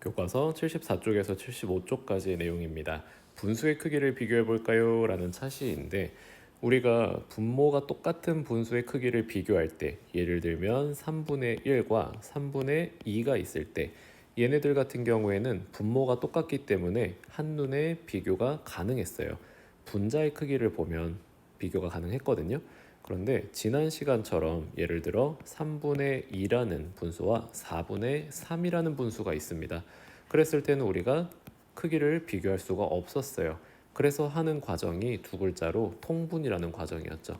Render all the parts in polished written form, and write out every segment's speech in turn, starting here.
교과서 74쪽에서 75쪽까지의 내용입니다. 분수의 크기를 비교해 볼까요? 라는 차시인데 우리가 분모가 똑같은 분수의 크기를 비교할 때 예를 들면 3분의 1과 3분의 2가 있을 때 얘네들 같은 경우에는 분모가 똑같기 때문에 한눈에 비교가 가능했어요. 분자의 크기를 보면 비교가 가능했거든요. 그런데 지난 시간처럼 예를 들어 3분의 2라는 분수와 4분의 3이라는 분수가 있습니다. 그랬을 때는 우리가 크기를 비교할 수가 없었어요. 그래서 하는 과정이 두 글자로 통분이라는 과정이었죠.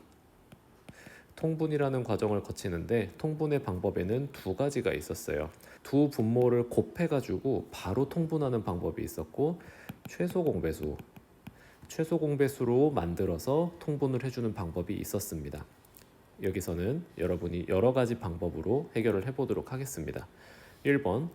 통분이라는 과정을 거치는데 통분의 방법에는 두 가지가 있었어요. 두 분모를 곱해가지고 바로 통분하는 방법이 있었고 최소 공배수, 최소 공배수로 만들어서 통분을 해주는 방법이 있었습니다. 여기서는 여러분이 여러 가지 방법으로 해결을 해보도록 하겠습니다. 1번,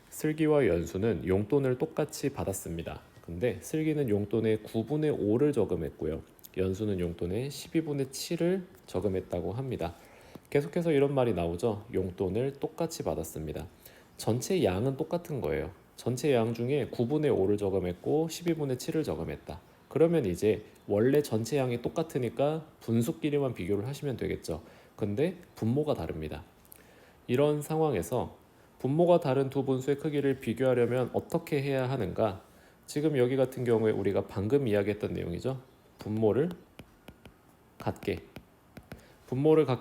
슬기와 연수는 용돈을 똑같이 받았습니다. 근데 슬기는 용돈에 9분의 5를 저금했고요. 연수는 용돈에 12분의 7을 저금했다고 합니다. 계속해서 이런 말이 나오죠. 용돈을 똑같이 받았습니다. 전체 양은 똑같은 거예요. 전체 양 중에 9분의 5를 저금했고 12분의 7을 저금했다. 그러면 이제 원래 전체 양이 똑같으니까 분수끼리만 비교를 하시면 되겠죠. 근데 분모가 다릅니다. 이런 상황에서 분모가 다른 두 분수의 크기를 비교하려면 어떻게 해야 하는가? 지금 여기 같은 경우에 우리가 방금 이야기했던 내용이죠. 분모를 같게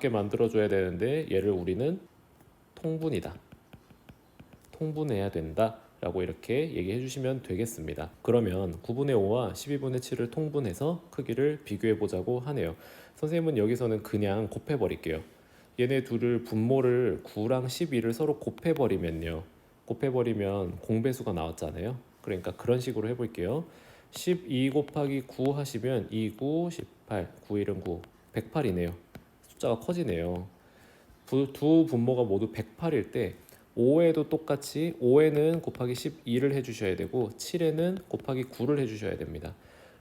만들어줘야 되는데 얘를 우리는 통분이다. 통분해야 된다. 라고 이렇게 얘기해 주시면 되겠습니다. 그러면 9분의 5와 12분의 7을 통분해서 크기를 비교해 보자고 하네요. 선생님은 여기서는 그냥 곱해 버릴게요. 얘네 둘을 분모를 9랑 12를 서로 곱해 버리면요. 곱해 버리면 공배수가 나왔잖아요. 그러니까 그런 식으로 해 볼게요. 12 곱하기 9 하시면 2, 9, 18, 9, 1은 9, 108이네요. 숫자가 커지네요. 두 분모가 모두 108일 때 5에도 똑같이 5에는 곱하기 12를 해주셔야 되고 7에는 곱하기 9를 해주셔야 됩니다.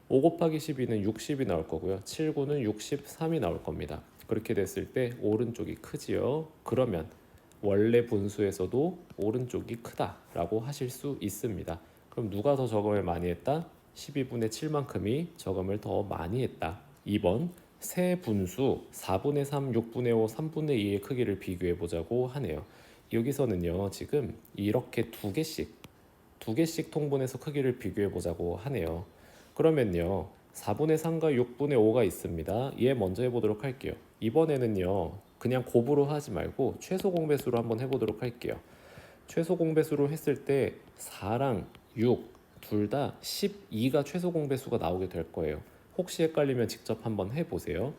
5 곱하기 12는 60이 나올 거고요. 7, 9는 63이 나올 겁니다. 그렇게 됐을 때 오른쪽이 크지요. 그러면 원래 분수에서도 오른쪽이 크다라고 하실 수 있습니다. 그럼 누가 더 저금을 많이 했다? 12분의 7만큼이 저금을 더 많이 했다. 2번 세 분수 4분의 3, 6분의 5, 3분의 2의 크기를 비교해 보자고 하네요. 여기서는요 지금 이렇게 두 개씩 통분해서 크기를 비교해 보자고 하네요. 그러면요 4분의 3과 6분의 5가 있습니다. 얘 먼저 해보도록 할게요. 이번에는요 그냥 곱으로 하지 말고 최소 공배수로 한번 해보도록 할게요. 최소 공배수로 했을 때 4랑 6 둘 다 12가 최소 공배수가 나오게 될 거예요. 혹시 헷갈리면 직접 한번 해보세요.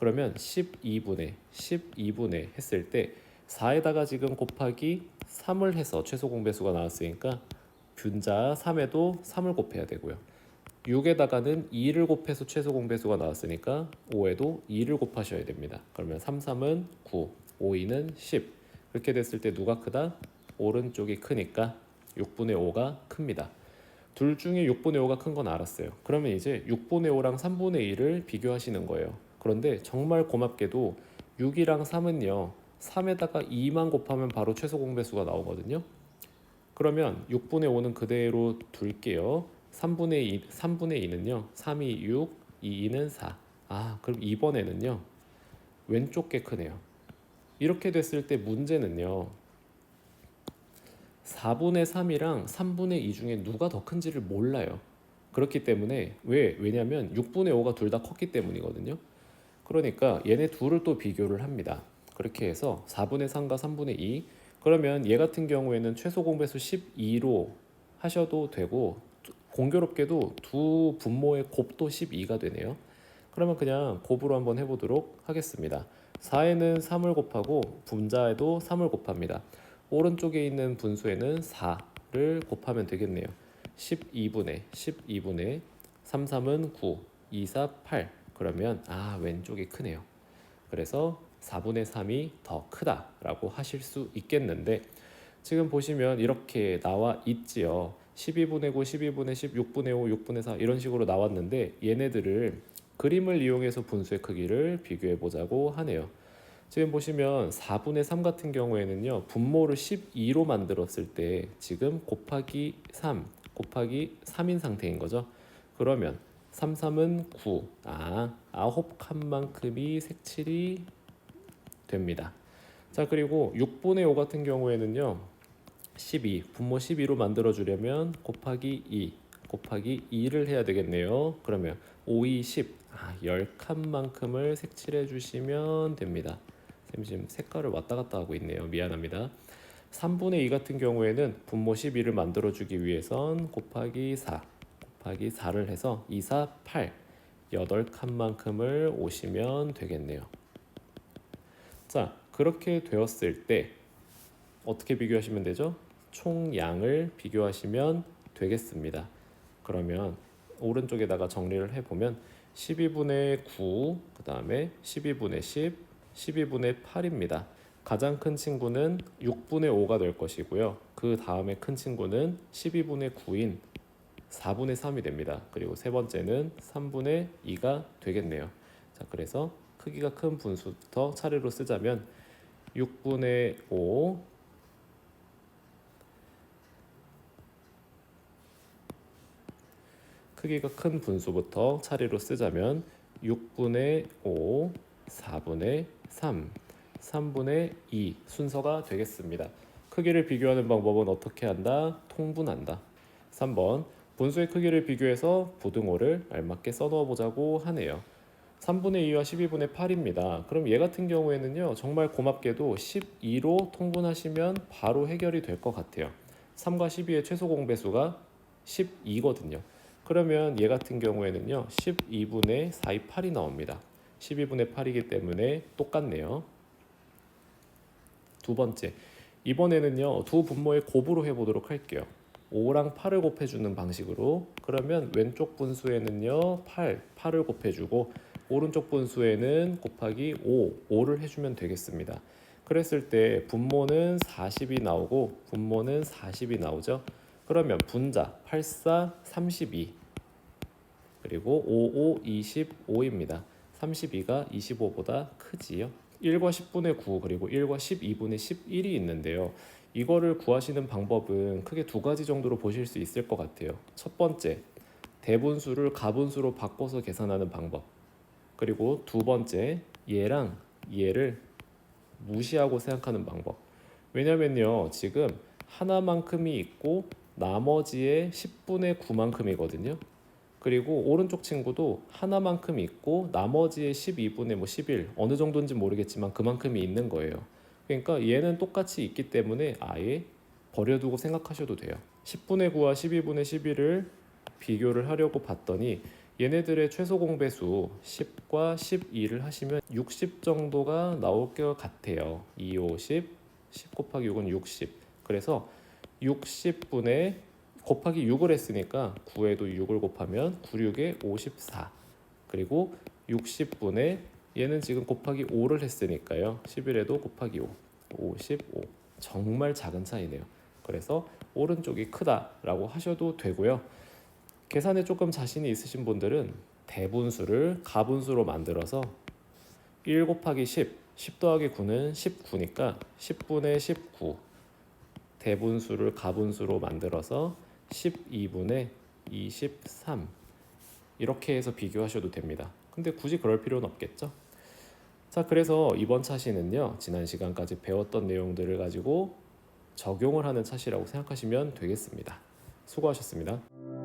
그러면 12분의 했을 때 4에다가 지금 곱하기 3을 해서 최소 공배수가 나왔으니까 분자 3에도 3을 곱해야 되고요. 6에다가는 2를 곱해서 최소 공배수가 나왔으니까 5에도 2를 곱하셔야 됩니다. 그러면 3, 3은 9, 5, 2는 10. 그렇게 됐을 때 누가 크다? 오른쪽이 크니까 6분의 5가 큽니다. 둘 중에 6분의 5가 큰 건 알았어요. 그러면 이제 6분의 5랑 3분의 2를 비교하시는 거예요. 그런데 정말 고맙게도 6이랑 3은요. 3에다가 2만 곱하면 바로 최소 공배수가 나오거든요. 그러면 6분의 5는 그대로 둘게요. 3분의 2는요. 3이 6, 2는 4. 그럼 이번에는요. 왼쪽 게 크네요. 이렇게 됐을 때 문제는요. 4분의 3이랑 3분의 2 중에 누가 더 큰지를 몰라요. 그렇기 때문에 왜냐면 6분의 5가 둘 다 컸기 때문이거든요. 그러니까 얘네 둘을 또 비교를 합니다. 그렇게 해서 4분의 3과 3분의 2 그러면 얘 같은 경우에는 최소 공배수 12로 하셔도 되고 공교롭게도 두 분모의 곱도 12가 되네요. 그러면 그냥 곱으로 한번 해보도록 하겠습니다. 4에는 3을 곱하고 분자에도 3을 곱합니다. 오른쪽에 있는 분수에는 4를 곱하면 되겠네요. 12분의 3, 3은 9, 2, 4, 8 그러면 왼쪽이 크네요. 그래서 4분의 3이 더 크다라고 하실 수 있겠는데 지금 보시면 이렇게 나와 있지요. 12분의 9, 12분의 10, 6분의 5, 6분의 4 이런 식으로 나왔는데 얘네들을 그림을 이용해서 분수의 크기를 비교해 보자고 하네요. 지금 보시면 4분의 3 같은 경우에는요, 분모를 12로 만들었을 때 지금 곱하기 3, 곱하기 3인 상태인 거죠. 그러면 3, 3은 9, 9칸만큼이 색칠이 됩니다. 자, 그리고 6분의 5 같은 경우에는요, 12, 분모 12로 만들어 주려면 곱하기 2, 곱하기 2를 해야 되겠네요. 그러면 5, 2, 10, 10칸만큼을 색칠해 주시면 됩니다. 쌤 지금 색깔을 왔다 갔다 하고 있네요. 미안합니다. 3분의 2 같은 경우에는 분모 12를 만들어 주기 위해선 곱하기 4, 곱하기 4를 해서 2, 4, 8, 8칸만큼을 오시면 되겠네요. 자, 그렇게 되었을 때 어떻게 비교하시면 되죠? 총량을 비교하시면 되겠습니다. 그러면 오른쪽에다가 정리를 해보면 12분의 9, 그 다음에 12분의 10, 12분의 8입니다. 가장 큰 친구는 6분의 5가 될 것이고요. 그 다음에 큰 친구는 12분의 9인 4분의 3이 됩니다. 그리고 세 번째는 3분의 2가 되겠네요. 자, 그래서 크기가 큰 분수부터 차례로 쓰자면 6분의 5, 크기가 큰 분수부터 차례로 쓰자면 6분의 5, 4분의 3, 3분의 2 순서가 되겠습니다. 크기를 비교하는 방법은 어떻게 한다? 통분한다. 3번 분수의 크기를 비교해서 부등호를 알맞게 써넣어 보자고 하네요. 3분의 2와 12분의 8입니다. 그럼 얘 같은 경우에는요, 정말 고맙게도 12로 통분하시면 바로 해결이 될 것 같아요. 3과 12의 최소 공배수가 12거든요. 그러면 얘 같은 경우에는요, 12분의 4의 8이 나옵니다. 12분의 8이기 때문에 똑같네요. 두 번째, 이번에는요, 두 분모의 곱으로 해보도록 할게요. 5랑 8을 곱해주는 방식으로. 그러면 왼쪽 분수에는요 8을 곱해주고 오른쪽 분수에는 곱하기 5를 해주면 되겠습니다. 그랬을 때 분모는 40이 나오고 분모는 40이 나오죠. 그러면 분자 8, 4, 32 그리고 5, 5, 25입니다. 32가 25보다 크지요. 1과 10분의 9 그리고 1과 12분의 11이 있는데요. 이거를 구하시는 방법은 크게 두 가지 정도로 보실 수 있을 것 같아요. 첫 번째, 대분수를 가분수로 바꿔서 계산하는 방법. 그리고 두 번째, 얘랑 얘를 무시하고 생각하는 방법. 왜냐면요, 지금 하나만큼이 있고 나머지의 10분의 9만큼이거든요. 그리고 오른쪽 친구도 하나만큼 있고 나머지의 12분의 11 어느 정도인지 모르겠지만 그만큼이 있는 거예요. 그러니까 얘는 똑같이 있기 때문에 아예 버려두고 생각하셔도 돼요. 10분의 9와 12분의 11을 비교를 하려고 봤더니 얘네들의 최소 공배수 10과 12를 하시면 60 정도가 나올 것 같아요. 2, 50, 10 곱하기 6은 60. 그래서 60분의 곱하기 6을 했으니까 9에도 6을 곱하면 9, 6에 54. 그리고 60분의 얘는 지금 곱하기 5를 했으니까요. 11에도 곱하기 5, 55. 정말 작은 차이네요. 그래서 오른쪽이 크다라고 하셔도 되고요. 계산에 조금 자신이 있으신 분들은 대분수를 가분수로 만들어서 1 곱하기 10, 10 더하기 9는 19니까 10분의 19 대분수를 가분수로 만들어서 12분의 23 이렇게 해서 비교하셔도 됩니다. 근데 굳이 그럴 필요는 없겠죠? 자, 그래서 이번 차시는요, 지난 시간까지 배웠던 내용들을 가지고 적용을 하는 차시라고 생각하시면 되겠습니다. 수고하셨습니다.